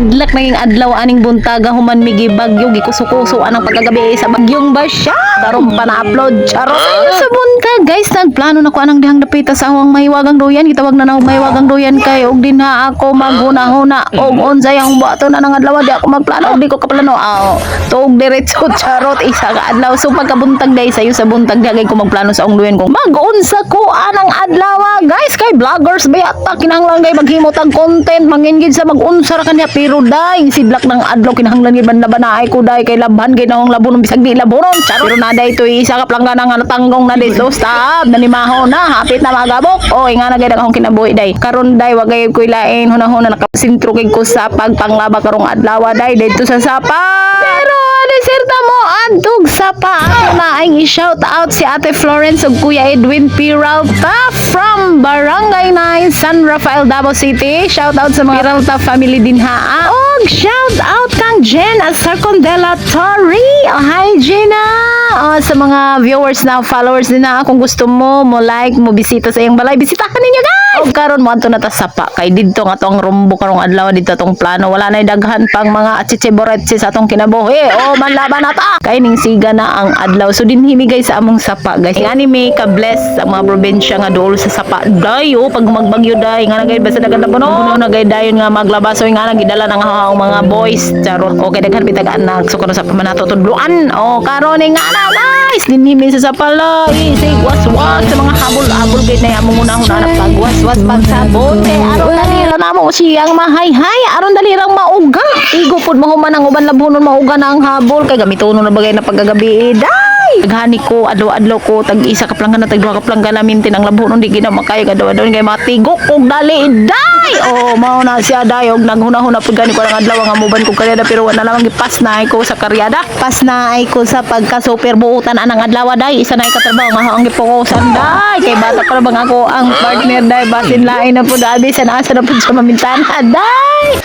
Sidlak naging adlaw aning buntaga human migi bagyo gikusukuso anang pagkagabi sa bagyong basya. Daron pa na-upload charot. Sa buntag guys, nagplano na ko anang dihang dapita sa awang mahiwagang doyan. Gitawag na mahiwagang doyan kay og din ha ako maghuna-huna og unsay ang buhaton na ng adlaw di ako magplano og di ko kaplano. Tuog diretso charot isa ka adlaw. So pagkabuntag day sayo sa buntag dagay ko magplano sa ong doyan kung mag-unsa ko anang adlaw guys kay vloggers bayata kinahanglan gay maghimot ang content mangingid sa mag-unsa ra kaniya pero day sidlak ng adlaw kinahanglan gid banay ko day kay labhan gid nang labon bisag di labonon charot pero na day to isa ka planggana nga natanggong na dito stab nanimaho na hapit na magabok nga na gid akong kinabuhi day karon day wagay ko ilain hunahuna nakasintro kay ko sa pagpanglaba karong adlaw day dito sa sapa pero deserta mo adtog sapa ako na ay i-shout out si Ate Florence ug Kuya Edwin Peralta from Barangay 9 San Rafael Davao City. Shout out sa mga Peralta family din ha. Og shout out kang Jen Sarcondela Tori. Hi Gina. Sa mga viewers na followers din na kung gusto mo like mo bisita sa iyang balay bisitahan ninyo guys. Og karon mo anto na ta sapa kay didto nga tong rumbo karong adlaw dito tong plano wala nay daghan pang mga achicheboretsi sa atong kinabuhi. Manlaban na ta kay ning siga na ang adlaw so dinhi mi guys sa among sapa guys ani may ka bless sa mga probinsya nga duol sa sapa dayo pag magbagyo day nga nagay basta dagan na puno nagay dayon nga maglaba so nga nagidala nang mga boys charot okay daghan bitag anak so kuno sa pamanato tudloan karon nga na guys dinhi mi sa sapa lay sig waswas sa mga habol-habol gid na among unahon anak pagwas-was pagsabot aron dalira namo siyang mahayhay aron dalirang mauga igo pud mahuman ang uban labunon mauga na ang habol kay gamiton na bagay na paggabi day naghani ko adlaw-adlaw ko tag isa ka planggana tag duha ka planggana mintin ang labunon di gina makaya adlaw-adlaw kay matigok og dali day mao na siya day og naghuna-huna pud gani ko ang adlaw nga muban ko karyada pero wala lamang gipas na ko sa karyada pas na ay ko sa pagka super buutan anang adlaw day isa na katrabaho nga ang gipokusan day kay bata pa bang ako ang partner day basin lain na pud abi sa asa na pud sa mamintana day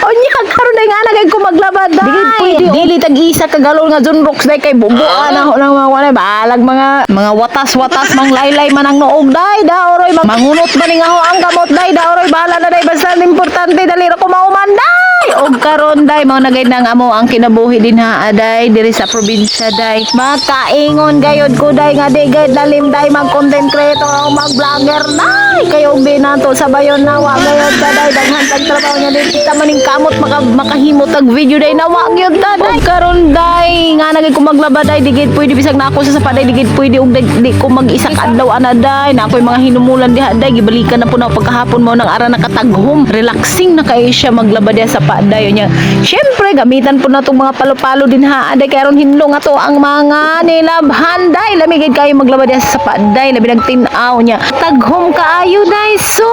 Onya karon day nga nagay ko maglaba day. Dili tag isa ka galon nga John Rocks day kay bubuan na mga wala balag mga watas-watas mang laylay man ang noog day daoroy mangunot ba ni nga ho ang kamot day daoroy bahala na day basta importante dali ra ko mauman day. Og karon day mao nagay nang amo ang kinabuhi din ha day diri sa probinsya day. Makaingon gayod ko day nga di gayud lalim day mag content creator o mag vlogger day kayo binato sa bayon nawa gayod day daghan tag trabaho nya dito ta maning kamot makahimot tag video day nawa gyud ta day karon day nga nagay ko maglaba day digid pwede bisag na ako sa sapaday digid pwede og di ko mag-isa ka adlaw ana day na ako'y mga hinumulan diha day gibalikan na po na pagkahapon mo nang ara nakataghom relaxing na kay siya maglaba diha sa paday nya syempre gamitan po na tong mga palo-palo din ha day karon hinlo nga to ang mga nilabhan day lamigid kayo maglaba diha sa paday labi nagtin-aw nya taghom kaayo day so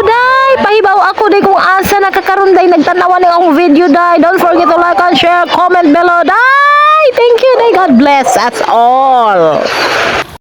day pahibaw ako day kung asa nakakaron day nagtanawan ni ang video day don't forget to like and share comment below day thank you day God bless us all.